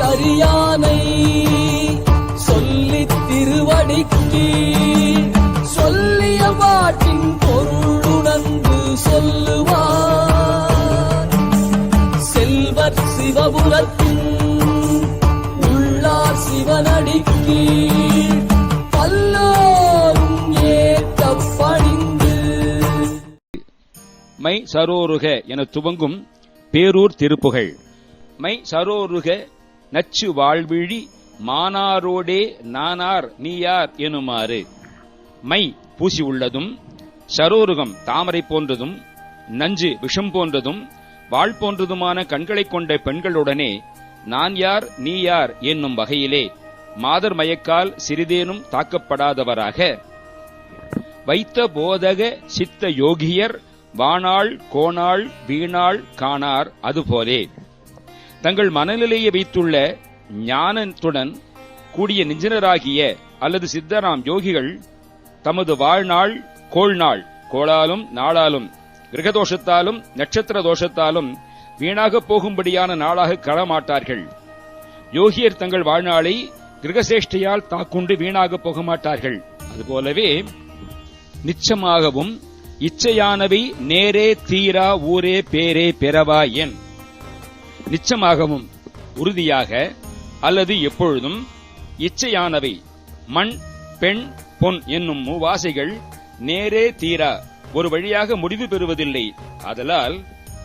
கரியானை சொல்லி திருவடிக்கு சொல்லிய பாட்டின் பொருளுணர்ந்து சொல்லுவார். செல்வர் சிவபுரத்தின் உள்ளார் சிவனடிக்கு பல்லோரும் ஏற்ற பணிந்து. மை சரோருக என துவங்கும் பேரூர் திருப்புகழ். மை சரோருக நச்சு வாழ்விழி மானாரோடே நானார் நீயார் எனுமாறு. மை பூசி உள்ளதும், சரோருகம் தாமரை போன்றதும், நஞ்சு விஷம் போன்றதும், வாழ் போன்றதுமான கண்களைக் கொண்ட பெண்களுடனே நான் யார் நீ யார் என்னும் வகையிலே மாதர் மயக்கால் சிறிதேனும் தாக்கப்படாதவராக வைத்த போதக சித்த யோகியர் வாணாள் கோணாள் வீணாள் காணார். அதுபோலே தங்கள் மனநிலையை வைத்துள்ள ஞானத்துடன் கூடிய நெஞ்சினராகிய அல்லது சித்தராம் யோகிகள் தமது வாழ்நாள் கோள்நாள், கோளாலும் நாளாலும் கிரகதோஷத்தாலும் நட்சத்திர தோஷத்தாலும் வீணாக போகும்படியான நாளாக களமாட்டார்கள். யோகியர் தங்கள் வாழ்நாளை கிரகசேஷ்டையால் தாக்குண்டு வீணாக போக மாட்டார்கள். அதுபோலவே நிச்சயமாகவும் இச்சையானவை நேரே தீரா ஊரே பேரே பெறவா என். நிச்சயமாகவும் உறுதியாக அல்லது எப்பொழுதும் இச்சையானவை மண் பெண் பொன் என்னும் மூவாசைகள் நேரே தீரா ஒரு வழியாக முடிவு பெறுவதில்லை. ஆதலால்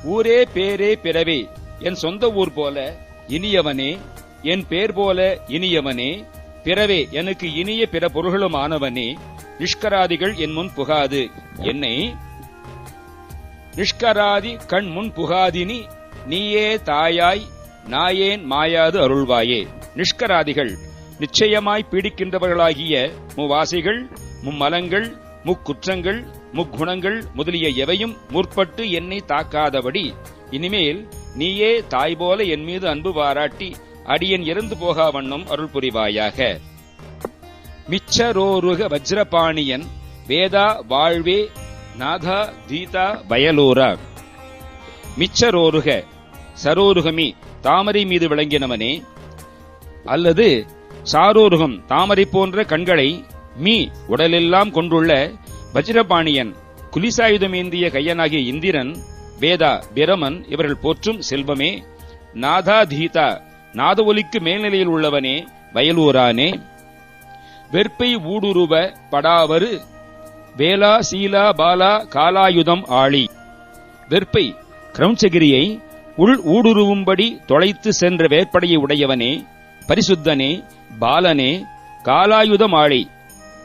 ஊரே பேரே பிறவே என் சொந்த ஊர் போல இனியவனே, என் பேர் போல இனியவனே, பிறவே எனக்கு இனிய பிற பொருள்களும் ஆனவனே, நிஷ்கராதிகள் என் முன் புகாது என்னை நிஷ்கராதி கண் முன் புகாதினி நீயே தாயாய் நாயேன் மாயாது அருள்வாயே. நிஷ்கராதிகள் நிச்சயமாய் பீடிக்கின்றவர்களாகிய மூவாசைகள், மும்மலங்கள், முக்குற்றங்கள், முக்குணங்கள் முதலிய எவையும் முற்பட்டு என்னை தாக்காதபடி இனிமேல் நீயே தாய் போல என் மீது அன்பு பாராட்டி அடியன் இறந்து போகா வண்ணம் அருள் புரிவாயாக. மிச்சரோருக வஜ்ரபாணியன் வேதா வாழ்வே நாதா தீதா வயலூரா. மிச்சரோருக சரோருகமி தாமரை மீது விளங்கினவனே, அல்லது சாரோருகம் தாமரை போன்ற கண்களை மீ உடலெல்லாம் கொண்டுள்ள வஜ்ரபாணியன் குலிசாயுதமேந்திய கையனாகிய இந்திரன், வேதா பிரமன் இவர்கள் போற்றும் செல்வமே, நாதா தீதா நாத ஒலிக்கு மேல்நிலையில் உள்ளவனே, வயலூரானே. வெற்பை ஊடுருவ படாவரு வேலா சீலா பாலா காலாயுதம் ஆளி. வெற்பை கிரௌஞ்சகிரியை உள் ஊடுருவும்படி தொலைத்து சென்ற வேற்படையை உடையவனே, பரிசுத்தனே, பாலனே, காலாயுதம் ஆளி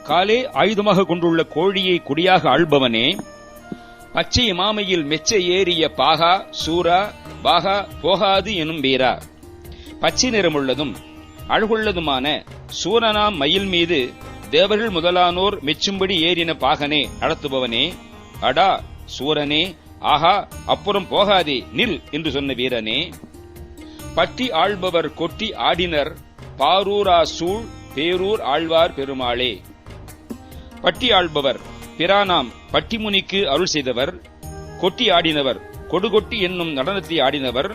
காலே ஆயுதமாக கொண்டுள்ள கோழியை குடியாக ஆள்பவனே, பச்சை மாமையில் மெச்ச ஏறிய பாகா சூரா பாகா போகாது எனும் வீரா. பச்சை நிறமுள்ளதும் அழகுள்ளதுமான சூரனாம் மயில் மீது தேவர்கள் முதலானோர் மெச்சும்படி ஏறின பாகனே நடத்துபவனே, அடா சூரனே, ஆஹா அப்புறம் போகாதே நில் என்று சொன்ன வீரனே. பட்டி ஆள்பவர் கொட்டி ஆடினர் பாரூரா சூழ் பேரூர் ஆழ்வார் பெருமாளே. பட்டி ஆள்பவர் பிரானாம் பட்டிமுனிக்கு அருள் செய்தவர், கொட்டி ஆடினவர் கொடுகொட்டி என்னும் நடனத்தை ஆடினவர்,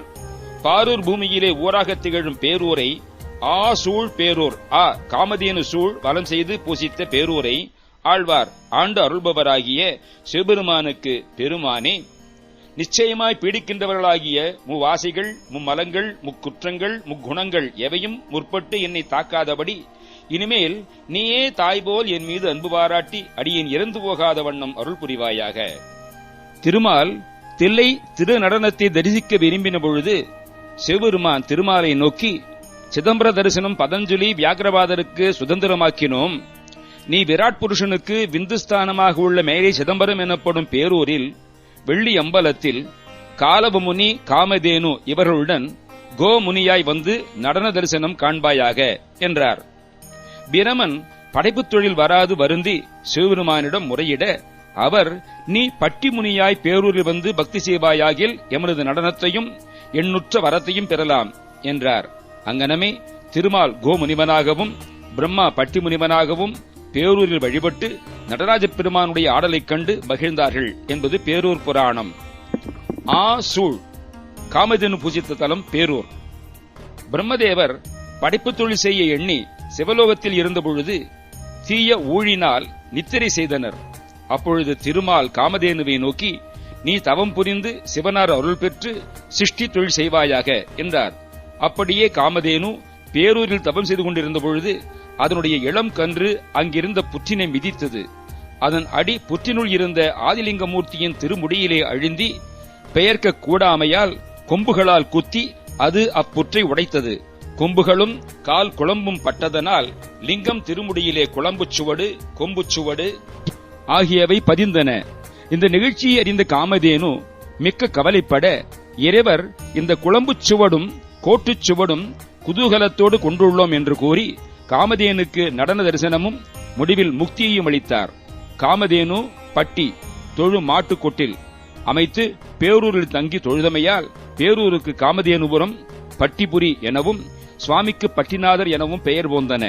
பாரூர் பூமியிலே ஊராக திகழும் பேரூரை ஆ சூழ் பேரூர் ஆ காமதேனு சூழ் வலம் செய்து பூசித்த பேரூரை ஆழ்வார் ஆண்டு அருள்பவராகிய சிவபெருமானுக்கு பெருமானே. நிச்சயமாய் பீடிக்கின்றவர்களாகிய மூவாசைகள், மும்மலங்கள், முக்குற்றங்கள், முக்குணங்கள் எவையும் முற்பட்டு என்னை தாக்காதபடி இனிமேல் நீயே தாய்போல் என் மீது அன்பு பாராட்டி அடியேன் இறந்து போகாத வண்ணம் அருள் புரிவாயாக. திருமால் தில்லை திருநடனத்தை தரிசிக்க விரும்பின பொழுது சிவபெருமான் திருமாலை நோக்கி, சிதம்பர தரிசனம் பதஞ்சலி வியாக்கிரபாதருக்கு சுதந்திரமாக்கினோம். நீ விராட் புருஷனுக்கு விந்துஸ்தானமாக உள்ள மேலே சிதம்பரம் எனப்படும் பேரூரில் வெள்ளி அம்பலத்தில் காலவமுனி காமதேனு இவர்களுடன் கோமுனியாய் வந்து நடன தரிசனம் காண்பாயாக என்றார். பிரமன் படைப்புத் தொழில் வராது வருந்தி சிவபெருமானிடம் முறையிட, அவர் நீ பட்டிமுனியாய் பேரூரில் வந்து பக்தி செய்வாயாகில் எமது நடனத்தையும் எண்ணுற்ற வரத்தையும் பெறலாம் என்றார். அங்கனமே திருமால் கோமுனிவனாகவும் பிரம்மா பட்டிமுனிவனாகவும் பேரூரில் வழிபட்டு நடராஜ பெருமானுடைய ஆடலைக் கண்டு மகிழ்ந்தார்கள் என்பது பேரூர் புராணம். சூழ் காமதேனு பூஜித்த தலம் பேரூர். பிரம்மதேவர் படைப்பு தொழில் செய்ய எண்ணி சிவலோகத்தில் இருந்தபொழுது தீய ஊழினால் நித்திரை செய்தனர். அப்பொழுது திருமால் காமதேனுவை நோக்கி, நீ தவம் புரிந்து சிவனார் அருள் பெற்று சிருஷ்டி தொழில் செய்வாயாக என்றார். அப்படியே காமதேனு பேரூரில் தவம் செய்து கொண்டிருந்த பொழுது அதனுடைய இளம் கன்று அங்கிருந்த புற்றினை மிதித்தது. அதன் அடி புற்றினுள் இருந்த ஆதிலிங்கமூர்த்தியின் திருமுடியிலே அழுந்தி பெயர்க்க கூடாமையால் கொம்புகளால் குத்தி அது அப்புற்றை உடைத்தது. கொம்புகளும் கால் குழம்பும் பட்டதனால் லிங்கம் திருமுடியிலே குழம்புச்சுவடு, கொம்புச்சுவடு ஆகியவை பதிந்தன. இந்த நிகழ்ச்சியை அறிந்த காமதேனு மிக்க கவலைப்பட, இறைவர் இந்த குழம்புச்சுவடும் கோட்டுச்சுவடும் குதூகலத்தோடு கொண்டுள்ளோம் என்று கூறி காமதேனுக்கு நடன தரிசனமும் முடிவில் முக்தியையும் அளித்தார். காமதேனு பட்டி தொழு மாட்டு கொட்டில் அமைத்து பேரூரில் தங்கி தொழுதமையால் பேரூருக்கு காமதேனுபுரம், பட்டிபுரி எனவும் சுவாமிக்கு பட்டிநாதர் எனவும் பெயர் போந்தன.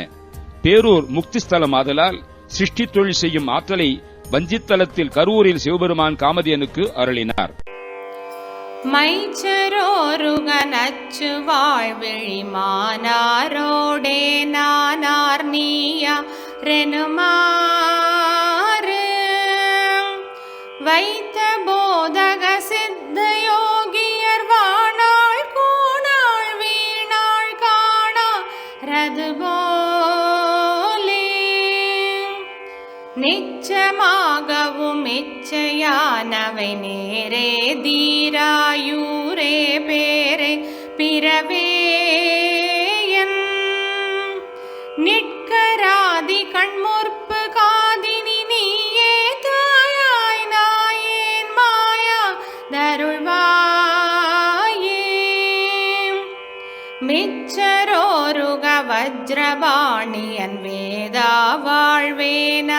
பேரூர் முக்தி ஸ்தலம் ஆதலால் சிருஷ்டி தொழில் செய்யும் ஆற்றலை வஞ்சித்தலத்தில் கரூரில் சிவபெருமான் காமதேனுக்கு அருளினார். மைச்சரோருக நச்சு வாழ்விழி மானாரோடே நானார் நீயா ரெனுமாறு வைத்த போதக சித்த யோகியர் வாணாள் கூணாள் வீணாள் காணா ரதுபோலே நிச்சமாகவும் இச்சையானவை நேரே தீராயூரே பேரே பிறவேயன் நிற்கராதி கண்முற்பு காதினி நீயே தாயாய் நாயேன் மாயா தருள்வாயே மிச்சரோருக வஜ்ரபாணியன் வேதா வாழ்வேனாதாதீதா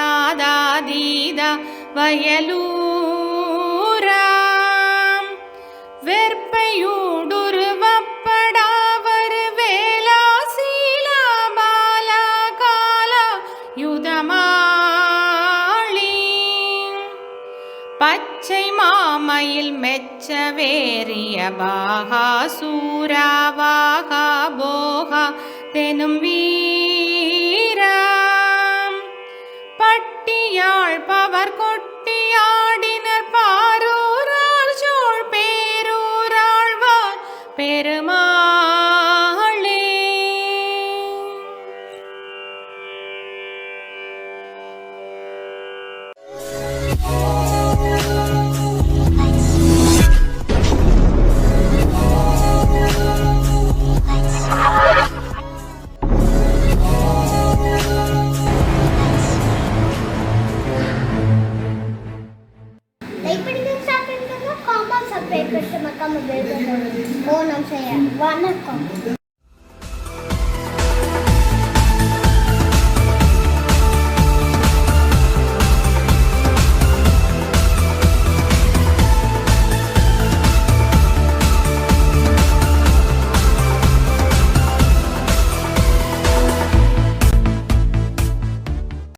வயலூராம் வெற்பையூடுருவப்படாவரு வேலா சீலா பாலா காலா யுதமாளி பச்சை மாமையில் மெச்ச வேரிய பாகா சூராவாகா போகா தெனும் வீராம் பட்டியாள் பவர் கொட்டியாடினர் பாரூரார் சோழ் பேரூராழ்வார் பெருமாளே. லைக் பண்ணுங்க, ஷேர் பண்ணுங்க, காமெண்ட் சப்ஸ்கிரைப் பண்ணுங்க, மறக்காம பெல் பட்டன் ஓ நம்ம செய்ய வணக்கம்.